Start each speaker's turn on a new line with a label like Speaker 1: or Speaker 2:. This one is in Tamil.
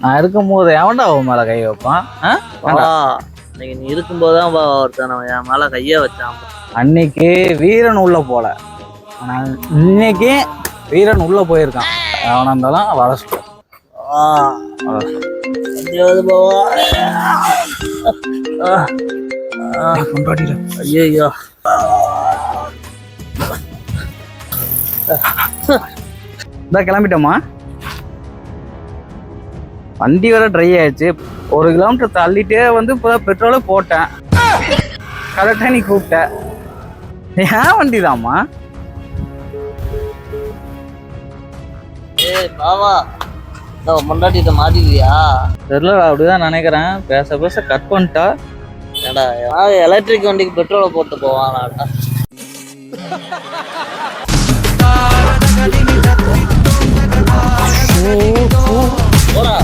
Speaker 1: நான் இருக்கும்போது எவன்டா அவன் மேல கை வைப்பான்?
Speaker 2: இன்னைக்கு நீ இருக்கும்போதுதான் ஒருத்தன் என் மேல கைய வச்சான்.
Speaker 1: அன்னைக்கு வீரன் உள்ள போல, ஆனா இன்னைக்கு வீரன் உள்ள போயிருக்கான். அவனா இருந்தாலும் வளர்ச்சிட்டு
Speaker 2: ஐயோ
Speaker 1: கிளம்பிட்டோமா? வண்டி வர ட்ரை ஆயிடுச்சு. 1 கிலோமீட்டர் தள்ளிட்டே வந்து இப்போ பெட்ரோலை போட்டேன். கரெக்டாக நீ கூப்பிட்ட. ஏன் வண்டி தாம்மா?
Speaker 2: பாவா முன்னாடிட்ட மாட்டிக்கிறியா?
Speaker 1: தெரியல, அப்படிதான் நினைக்கிறேன். பேச பேச கட் பண்ணிட்டா.
Speaker 2: ஏடா எலக்ட்ரிக் வண்டிக்கு பெட்ரோலை போட்டு போவானாடா. போடா